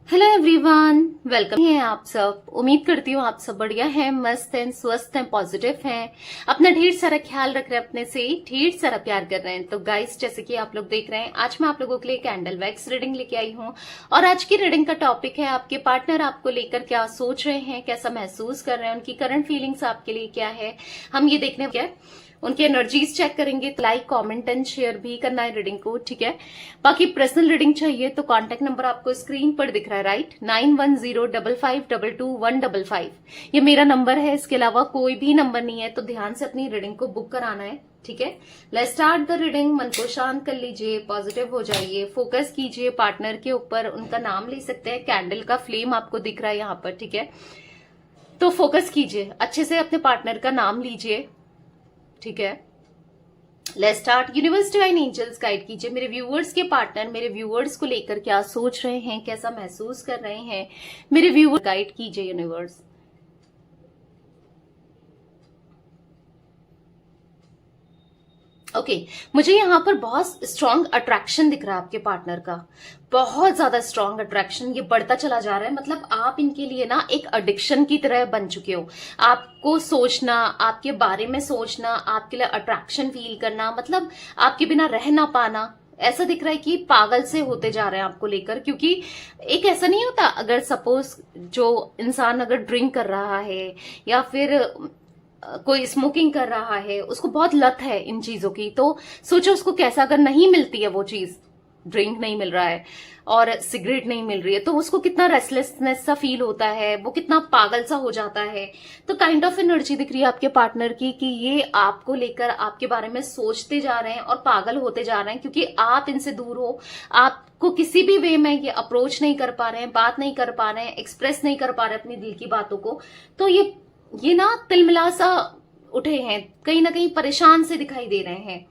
Hello everyone, welcome हैं आप सब। उम्मीद करती हूँ आप सब बढ़िया हैं, मस्त हैं, स्वस्थ हैं, पॉजिटिव हैं, अपना ढेर सारा ख्याल रख रहे हैं, अपने से ढेर सारा प्यार कर रहे हैं। तो गाइस, जैसे कि आप लोग देख रहे हैं, आज मैं आप लोगों के लिए कैंडल वैक्स रीडिंग लेके आई हूँ। और आज की रीडिंग का टॉपिक है आपके पार्टनर आपको लेकर क्या सोच रहे हैं, कैसा महसूस कर रहे हैं, उनकी करंट फीलिंग्स आपके लिए क्या है, हम ये देखने क्या उनकी एनर्जीज चेक करेंगे। लाइक, कमेंट एंड शेयर भी करना है रीडिंग को, ठीक है। बाकी पर्सनल रीडिंग चाहिए तो कांटेक्ट नंबर आपको स्क्रीन पर दिख रहा है, राइट। 9105522155 ये मेरा नंबर है। इसके अलावा कोई भी नंबर नहीं है, तो ध्यान से अपनी रीडिंग को बुक कराना है, ठीक है। Let's start the reading. मन को शांत कर लीजिए, पॉजिटिव हो जाइए, फोकस कीजिए पार्टनर के ऊपर। उनका नाम ले सकते हैं, कैंडल का फ्लेम आपको दिख रहा है यहाँ पर, ठीक है। तो फोकस कीजिए, अच्छे से अपने पार्टनर का नाम लीजिए, ठीक है। Let's start. Universe divine angels guide कीजिए मेरे व्यूअर्स के पार्टनर मेरे व्यूअर्स को लेकर क्या सोच रहे हैं, कैसा महसूस कर रहे हैं। मेरे व्यूअर गाइड कीजिए यूनिवर्स। ओके, मुझे यहाँ पर बहुत स्ट्रांग अट्रैक्शन दिख रहा है आपके पार्टनर का, बहुत ज्यादा स्ट्रांग अट्रैक्शन। ये बढ़ता चला जा रहा है, मतलब आप इनके लिए ना एक एडिक्शन की तरह बन चुके हो। आपको सोचना, आपके बारे में सोचना, आपके लिए अट्रैक्शन फील करना, मतलब आपके बिना रह ना पाना, ऐसा दिख रहा है कि पागल से होते जा रहे हैं आपको लेकर। क्योंकि एक ऐसा नहीं होता, अगर सपोज जो इंसान अगर ड्रिंक कर रहा है या फिर कोई स्मोकिंग कर रहा है, उसको बहुत लत है इन चीजों की, तो सोचो उसको कैसा, अगर नहीं मिलती है वो चीज, ड्रिंक नहीं मिल रहा है और सिगरेट नहीं मिल रही है, तो उसको कितना रेस्टलेसनेस सा फील होता है, वो कितना पागल सा हो जाता है। तो काइंड ऑफ एनर्जी दिख रही है आपके पार्टनर की कि ये आपको लेकर आपके बारे में सोचते जा रहे हैं और पागल होते जा रहे हैं, क्योंकि आप इनसे दूर हो। आपको किसी भी वे में ये अप्रोच नहीं कर पा रहे हैं, बात नहीं कर पा रहे हैं, एक्सप्रेस नहीं कर पा रहे अपनी दिल की बातों को। तो ये ना तिलमिला सा उठे हैं, कहीं ना कहीं परेशान से दिखाई दे रहे हैं।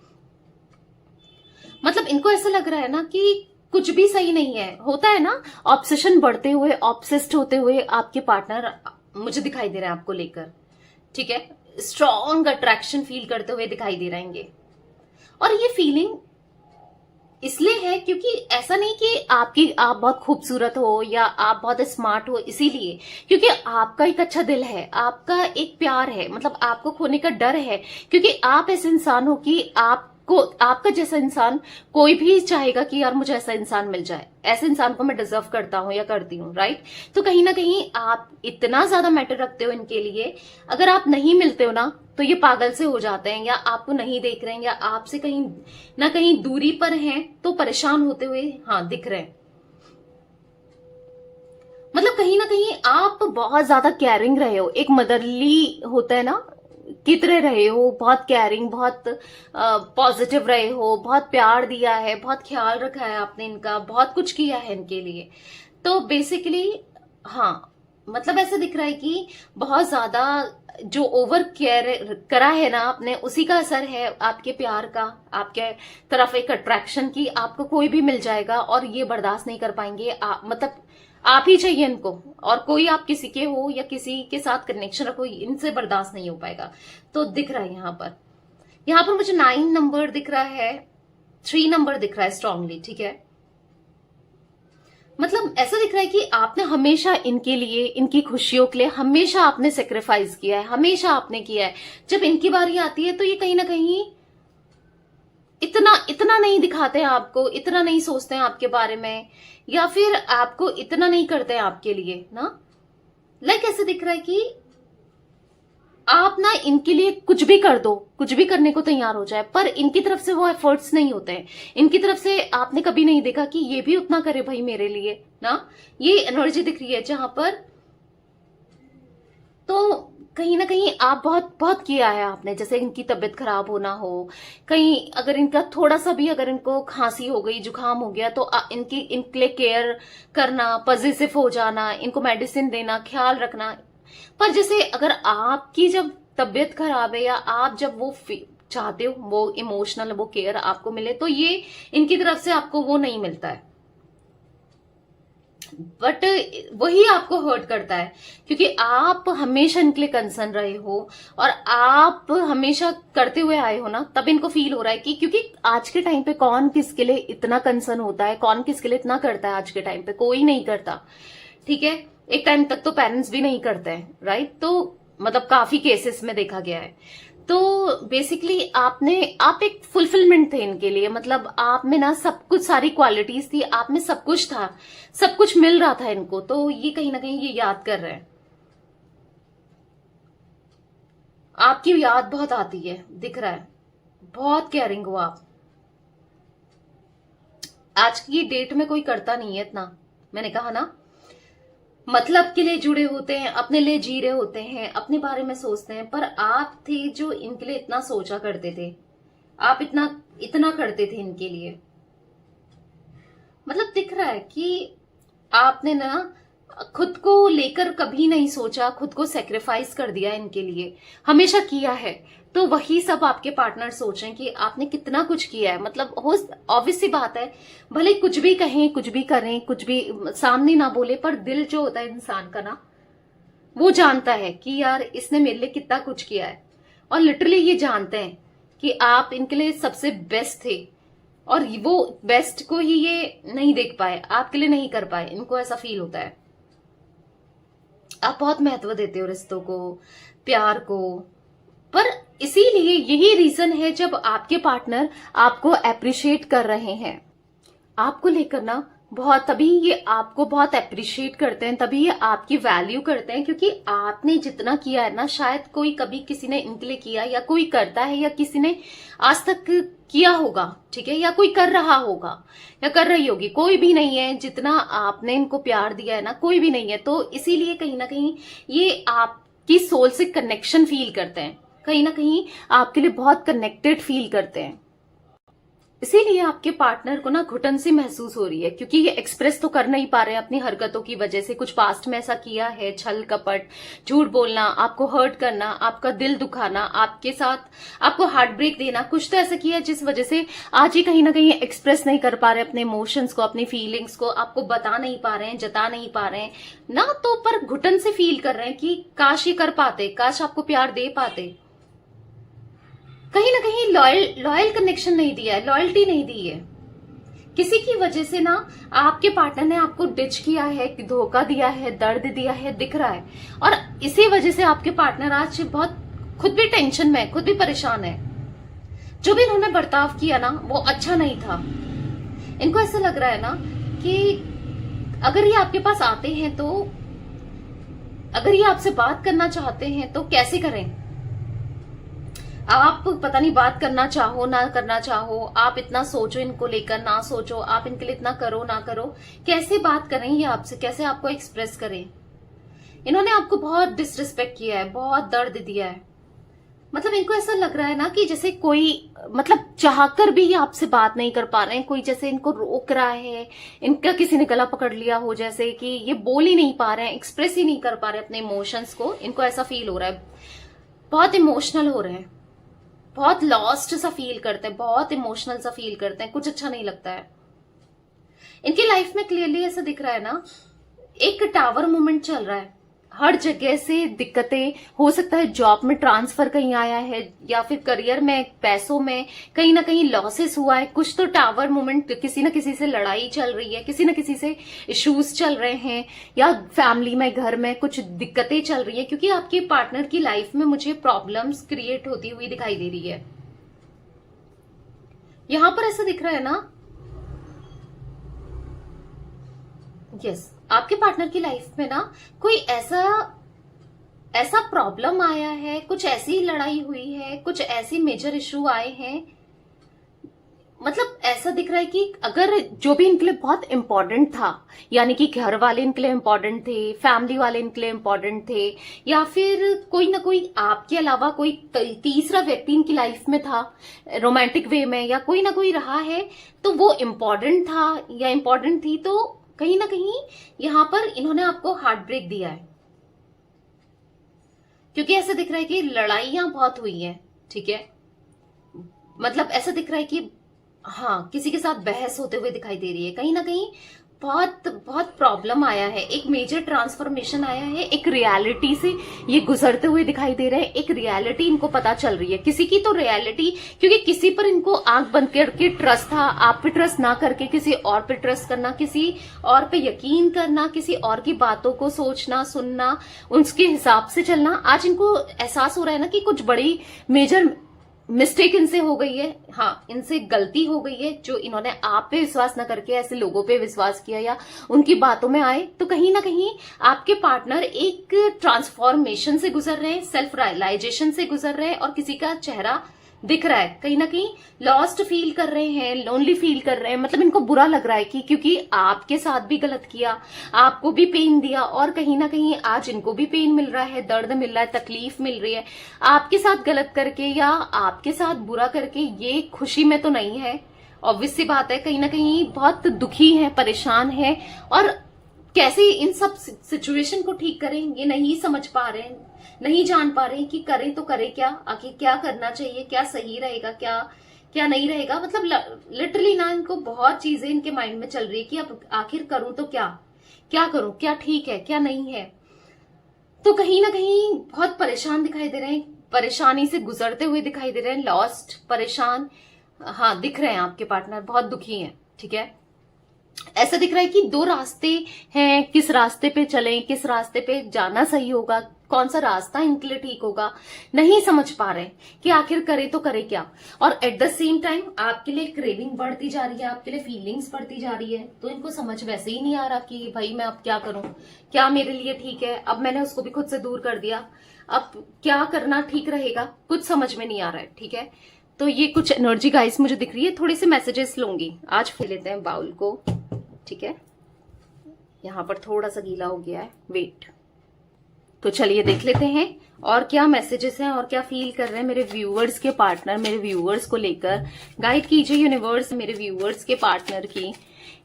मतलब इनको ऐसा लग रहा है ना कि कुछ भी सही नहीं है। होता है ना, ऑब्सेशन बढ़ते हुए, ऑब्सेस्ड होते हुए आपके पार्टनर मुझे दिखाई दे रहे हैं आपको लेकर, ठीक है। स्ट्रॉन्ग अट्रैक्शन फील करते हुए दिखाई दे रहेंगे। और ये फीलिंग इसलिए है क्योंकि ऐसा नहीं कि आप बहुत खूबसूरत हो या आप बहुत स्मार्ट हो, इसीलिए क्योंकि आपका एक अच्छा दिल है, आपका एक प्यार है, मतलब आपको खोने का डर है। क्योंकि आप ऐसे इंसान हो कि आपका जैसा इंसान कोई भी चाहेगा कि यार मुझे ऐसा इंसान मिल जाए, ऐसे इंसान को मैं डिजर्व करता हूं या करती हूं, राइट। तो कहीं ना कहीं आप इतना ज्यादा मैटर रखते हो इनके लिए। अगर आप नहीं मिलते हो ना, तो ये पागल से हो जाते हैं, या आपको नहीं देख रहे हैं, या आपसे कहीं ना कहीं दूरी पर हैं, तो परेशान होते हुए हाँ दिख रहे हैं। मतलब कहीं ना कहीं आप बहुत ज्यादा केयरिंग रहे हो, एक मदरली होता है ना, की तरह रहे हो, बहुत केयरिंग, बहुत पॉजिटिव रहे हो, बहुत प्यार दिया है, बहुत ख्याल रखा है आपने इनका, बहुत कुछ किया है इनके लिए। तो बेसिकली हाँ, मतलब ऐसा दिख रहा है कि बहुत ज्यादा जो ओवर केयर करा है ना आपने, उसी का असर है आपके प्यार का, आपके तरफ एक अट्रैक्शन की। आपको कोई भी मिल जाएगा और ये बर्दाश्त नहीं कर पाएंगे, मतलब आप ही चाहिए इनको। और कोई आप किसी के हो या किसी के साथ कनेक्शन रखो, इनसे बर्दाश्त नहीं हो पाएगा। तो दिख रहा है यहाँ पर मुझे 9 नंबर दिख रहा है, 3 नंबर दिख रहा है स्ट्रांगली, ठीक है। मतलब ऐसा दिख रहा है कि आपने हमेशा इनके लिए, इनकी खुशियों के लिए हमेशा आपने सेक्रीफाइस किया है, हमेशा आपने किया है। जब इनकी बारी आती है तो ये कहीं ना कहीं इतना नहीं दिखाते हैं आपको, इतना नहीं सोचते हैं आपके बारे में, या फिर आपको इतना नहीं करते हैं आपके लिए ना। लाइक ऐसे दिख रहा है कि आप ना इनके लिए कुछ भी कर दो, कुछ भी करने को तैयार हो जाए, पर इनकी तरफ से वो एफर्ट्स नहीं होते हैं। इनकी तरफ से आपने कभी नहीं देखा कि ये भी उतना करे भाई मेरे लिए ना। ये एनर्जी दिख रही है जहां पर, तो कहीं ना कहीं आप बहुत बहुत किया है आपने। जैसे इनकी तबीयत खराब होना हो, कहीं अगर इनका थोड़ा सा भी, अगर इनको खांसी हो गई, जुकाम हो गया, तो इनके लिए केयर करना, पॉजिटिव हो जाना, इनको मेडिसिन देना, ख्याल रखना। पर जैसे अगर आपकी जब तबीयत खराब है, या आप जब वो चाहते हो वो इमोशनल वो केयर आपको मिले, तो ये इनकी तरफ से आपको वो नहीं मिलता है। बट वही आपको हर्ट करता है, क्योंकि आप हमेशा इनके लिए कंसर्न रहे हो और आप हमेशा करते हुए आए हो ना, तब इनको फील हो रहा है कि क्योंकि आज के टाइम पे कौन किसके लिए इतना कंसर्न होता है, कौन किसके लिए इतना करता है, आज के टाइम पे कोई नहीं करता। ठीक है, एक टाइम तक तो पेरेंट्स भी नहीं करते हैं, राइट। तो मतलब काफी केसेस में देखा गया है। तो बेसिकली आप एक फुलफिलमेंट थे इनके लिए, मतलब आप में ना सब कुछ, सारी क्वालिटीज थी, आप में सब कुछ था, सब कुछ मिल रहा था इनको, तो ये कहीं ना कहीं ये याद कर रहे हैं। आपकी याद बहुत आती है, दिख रहा है, बहुत केयरिंग हो आप। आज की डेट में कोई करता नहीं है इतना, मैंने कहा ना, मतलब के लिए जुड़े होते हैं, अपने लिए जी रहे होते हैं, अपने बारे में सोचते हैं, पर आप थे जो इनके लिए इतना सोचा करते थे, आप इतना इतना करते थे इनके लिए। मतलब दिख रहा है कि आपने ना खुद को लेकर कभी नहीं सोचा, खुद को सेक्रीफाइस कर दिया इनके लिए, हमेशा किया है। तो वही सब आपके पार्टनर सोचें कि आपने कितना कुछ किया है। मतलब हो, ऑब्वियस सी बात है, भले कुछ भी कहें, कुछ भी करें, कुछ भी सामने ना बोले, पर दिल जो होता है इंसान का ना, वो जानता है कि यार इसने मेरे लिए कितना कुछ किया है। और लिटरली ये जानते हैं कि आप इनके लिए सबसे बेस्ट थे, और वो बेस्ट को ही ये नहीं देख पाए, आपके लिए नहीं कर पाए, इनको ऐसा फील होता है। आप बहुत महत्व देते हो रिश्तों को, प्यार को, पर इसीलिए यही रीजन है जब आपके पार्टनर आपको अप्रिशिएट कर रहे हैं, आपको लेकर ना बहुत, तभी ये आपको बहुत अप्रिशिएट करते हैं, तभी ये आपकी वैल्यू करते हैं, क्योंकि आपने जितना किया है ना, शायद कोई कभी किसी ने इनके लिए किया, या कोई करता है, या किसी ने आज तक किया होगा, ठीक है, या कोई कर रहा होगा या कर रही होगी, कोई भी नहीं है जितना आपने इनको प्यार दिया है ना, कोई भी नहीं है। तो इसीलिए कहीं ना कहीं ये आपकी सोल से कनेक्शन फील करते हैं, कहीं ना कहीं आपके लिए बहुत कनेक्टेड फील करते हैं। इसीलिए आपके पार्टनर को ना घुटन सी महसूस हो रही है, क्योंकि ये एक्सप्रेस तो कर नहीं पा रहे हैं अपनी हरकतों की वजह से। कुछ पास्ट में ऐसा किया है, छल कपट, झूठ बोलना, आपको हर्ट करना, आपका दिल दुखाना, आपके साथ आपको हार्ट ब्रेक देना, कुछ तो ऐसा किया है जिस वजह से आज ये कहीं ना कहीं एक्सप्रेस नहीं कर पा रहे अपने इमोशंस को, अपनी फीलिंग्स को, आपको बता नहीं पा रहे हैं, जता नहीं पा रहे हैं ना, तो पर घुटन से फील कर रहे हैं कि काश ये कर पाते, काश आपको प्यार दे पाते। कहीं ना कहीं लॉयल कनेक्शन नहीं दिया है, लॉयल्टी नहीं दी है, किसी की वजह से ना आपके पार्टनर ने आपको डिच किया है, धोखा दिया है, दर्द दिया है, दिख रहा है। और इसी वजह से आपके पार्टनर आज बहुत खुद भी टेंशन में है, खुद भी परेशान है। जो भी इन्होंने बर्ताव किया ना, वो अच्छा नहीं था। इनको ऐसा लग रहा है ना कि अगर ये आपके पास आते हैं, तो अगर ये आपसे बात करना चाहते हैं तो कैसे करें। आप पता नहीं बात करना चाहो ना करना चाहो, आप इतना सोचो इनको लेकर, ना सोचो, आप इनके लिए इतना करो ना करो, कैसे बात करें ये आपसे, कैसे आपको एक्सप्रेस करें। इन्होंने आपको बहुत डिसरिस्पेक्ट किया है, बहुत दर्द दिया है। मतलब इनको ऐसा लग रहा है ना कि जैसे कोई, मतलब चाहकर भी ये आपसे बात नहीं कर पा रहे हैं, कोई जैसे इनको रोक रहा है, इनका किसी ने गला पकड़ लिया हो, जैसे कि ये बोल ही नहीं पा रहे हैं, एक्सप्रेस ही नहीं कर पा रहे अपने इमोशंस को। इनको ऐसा फील हो रहा है, बहुत इमोशनल हो रहे हैं, बहुत लॉस्ट सा फील करते हैं, बहुत इमोशनल सा फील करते हैं, कुछ अच्छा नहीं लगता है इनकी लाइफ में। क्लियरली ऐसा दिख रहा है ना, एक टावर मूवमेंट चल रहा है, हर जगह से दिक्कतें, हो सकता है जॉब में ट्रांसफर कहीं आया है, या फिर करियर में, पैसों में कहीं ना कहीं लॉसेस हुआ है, कुछ तो टावर मूवमेंट, किसी न किसी से लड़ाई चल रही है, किसी न किसी से इश्यूज चल रहे हैं, या फैमिली में, घर में कुछ दिक्कतें चल रही है, क्योंकि आपके पार्टनर की लाइफ में मुझे प्रॉब्लम्स क्रिएट होती हुई दिखाई दे रही है। यहां पर ऐसा दिख रहा है ना, यस, आपके पार्टनर की लाइफ में ना कोई ऐसा प्रॉब्लम आया है, कुछ ऐसी लड़ाई हुई है, कुछ ऐसी मेजर इशू आए हैं। मतलब ऐसा दिख रहा है कि अगर जो भी इनके लिए बहुत इंपॉर्टेंट था, यानी कि घर वाले इनके लिए इंपॉर्टेंट थे, फैमिली वाले इनके लिए इंपॉर्टेंट थे, या फिर कोई ना कोई आपके अलावा कोई तीसरा व्यक्ति इनकी लाइफ में था, रोमांटिक वे में, या कोई ना कोई रहा है, तो वो इंपॉर्टेंट था या इंपॉर्टेंट थी, तो कहीं ना कहीं यहां पर इन्होंने आपको हार्ट ब्रेक दिया है। क्योंकि ऐसा दिख रहा है कि लड़ाइयां बहुत हुई हैं, ठीक है, मतलब ऐसा दिख रहा है कि हाँ, किसी के साथ बहस होते हुए दिखाई दे रही है, कहीं ना कहीं बहुत बहुत प्रॉब्लम आया है, एक मेजर ट्रांसफॉर्मेशन आया है, एक रियलिटी से ये गुजरते हुए दिखाई दे रहे हैं, एक रियलिटी इनको पता चल रही है। किसी की तो रियलिटी, क्योंकि किसी पर इनको आंख बंद करके ट्रस्ट था, आप पे ट्रस्ट ना करके किसी और पे ट्रस्ट करना, किसी और पे यकीन करना, किसी और की बातों को सोचना सुनना, उसके हिसाब से चलना। आज इनको एहसास हो रहा है ना कि कुछ बड़ी मेजर मिस्टेक इनसे हो गई है। हाँ, इनसे गलती हो गई है, जो इन्होंने आप पे विश्वास न करके ऐसे लोगों पे विश्वास किया या उनकी बातों में आए। तो कहीं ना कहीं आपके पार्टनर एक ट्रांसफॉर्मेशन से गुजर रहे हैं, सेल्फ रियलाइजेशन से गुजर रहे हैं, और किसी का चेहरा दिख रहा है, कहीं ना कहीं लॉस्ट फील कर रहे हैं, लोनली फील कर रहे हैं। मतलब इनको बुरा लग रहा है कि क्योंकि आपके साथ भी गलत किया, आपको भी पेन दिया, और कहीं ना कहीं आज इनको भी पेन मिल रहा है, दर्द मिल रहा है, तकलीफ मिल रही है। आपके साथ गलत करके या आपके साथ बुरा करके ये खुशी में तो नहीं है, ऑब्वियस सी बात है। कहीं ना कहीं बहुत दुखी है, परेशान है, और कैसे इन सब सिचुएशन को ठीक करें ये नहीं समझ पा रहे हैं, नहीं जान पा रहे हैं कि करें तो करें क्या, आखिर क्या करना चाहिए, क्या सही रहेगा, क्या क्या नहीं रहेगा। मतलब लिटरली ना इनको बहुत चीजें इनके माइंड में चल रही है कि अब आखिर करूं तो क्या, क्या करूं, क्या ठीक है क्या नहीं है। तो कहीं ना कहीं बहुत परेशान दिखाई दे रहे हैं, परेशानी से गुजरते हुए दिखाई दे रहे हैं, लॉस्ट, परेशान, हाँ दिख रहे हैं। आपके पार्टनर बहुत दुखी हैं, ठीक है। ऐसा दिख रहा है कि दो रास्ते हैं, किस रास्ते पे चलें, किस रास्ते पे जाना सही होगा, कौन सा रास्ता इनके लिए ठीक होगा, नहीं समझ पा रहे कि आखिर करे तो करे क्या। और एट द सेम टाइम आपके लिए क्रेविंग बढ़ती जा रही है, आपके लिए फीलिंग्स बढ़ती जा रही है। तो इनको समझ वैसे ही नहीं आ रहा कि भाई मैं अब क्या करूं, क्या मेरे लिए ठीक है। अब मैंने उसको भी खुद से दूर कर दिया, अब क्या करना ठीक रहेगा, कुछ समझ में नहीं आ रहा है, ठीक है। तो ये कुछ एनर्जी गाइस मुझे दिख रही है, थोड़े से मैसेजेस लूंगी आज। फिर लेते हैं बाउल को, ठीक है। यहां पर थोड़ा सा गीला हो गया है, वेट। तो चलिए देख लेते हैं और क्या मैसेजेस हैं और क्या फील कर रहे हैं मेरे व्यूअर्स के पार्टनर, मेरे व्यूअर्स को लेकर। गाइड कीजिए यूनिवर्स मेरे व्यूअर्स के पार्टनर की।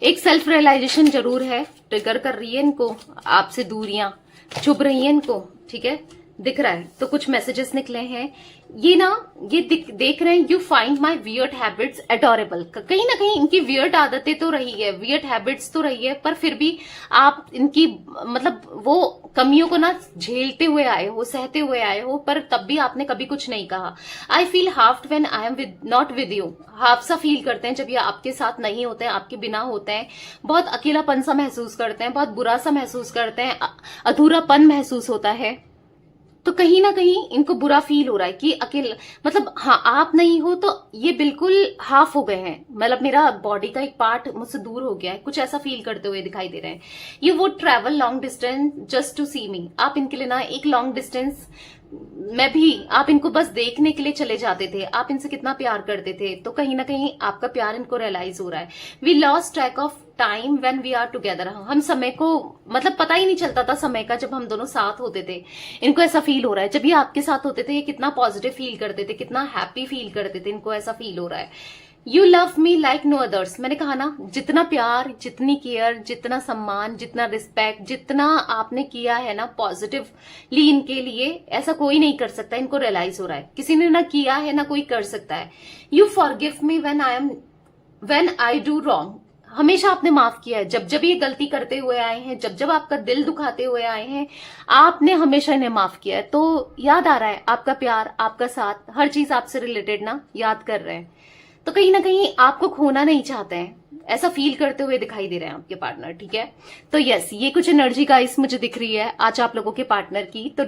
एक सेल्फ रियलाइजेशन जरूर है, ट्रिगर कर रही है इनको, आपसे दूरियां चुभ रही हैं इनको, ठीक है, दिख रहा है। तो कुछ मैसेजेस निकले हैं, ये ना ये देख रहे हैं, you find my weird habits adorable. कहीं ना कहीं इनकी वियर्ड आदतें तो रही है, वियर्ड हैबिट्स तो रही है, पर फिर भी आप इनकी मतलब वो कमियों को ना झेलते हुए आए हो, सहते हुए आए हो, पर तब भी आपने कभी कुछ नहीं कहा। I feel halved when I am not with you. Half सा फील करते हैं जब ये आपके साथ नहीं होते हैं, आपके बिना होते हैं। बहुत अकेलापन सा महसूस करते हैं, बहुत बुरा सा महसूस करते हैं, अधूरापन महसूस होता है। तो कहीं ना कहीं इनको बुरा फील हो रहा है कि अकेले, मतलब हाँ आप नहीं हो तो ये बिल्कुल हाफ हो गए हैं, मतलब मेरा बॉडी का एक पार्ट मुझसे दूर हो गया है, कुछ ऐसा फील करते हुए दिखाई दे रहे हैं। You would travel long distance just to see me. आप इनके लिए ना एक लॉन्ग डिस्टेंस में भी आप इनको बस देखने के लिए चले जाते थे, आप इनसे कितना प्यार करते थे। तो कहीं ना कहीं आपका प्यार इनको रियलाइज हो रहा है। We lost track of time when we are together. हम समय को मतलब पता ही नहीं चलता था समय का जब हम दोनों साथ होते थे। इनको ऐसा फील हो रहा है जब ये आपके साथ होते थे, ये कितना पॉजिटिव फील करते थे, कितना हैप्पी फील करते थे, इनको ऐसा फील हो रहा है। You love me like no others. मैंने कहा ना, जितना प्यार, जितनी केयर, जितना सम्मान, जितना रिस्पेक्ट, जितना आपने किया है ना पॉजिटिवली इनके लिए, ऐसा कोई नहीं कर सकता। इनको रियलाइज हो रहा है किसी ने ना किया है, ना कोई कर सकता है। You forgive me when I do wrong. हमेशा आपने माफ किया है, जब जब ये गलती करते हुए आए हैं, जब जब आपका दिल दुखाते हुए आए हैं, आपने हमेशा इन्हें माफ किया है। तो याद आ रहा है आपका प्यार, आपका साथ, हर चीज आपसे रिलेटेड ना याद कर रहे हैं। तो कहीं ना कहीं आपको खोना नहीं चाहते हैं, ऐसा फील करते हुए दिखाई दे रहे हैं आपके पार्टनर, ठीक है। तो यस, ये कुछ एनर्जी गाइस मुझे दिख रही है आज आप लोगों के पार्टनर की। तो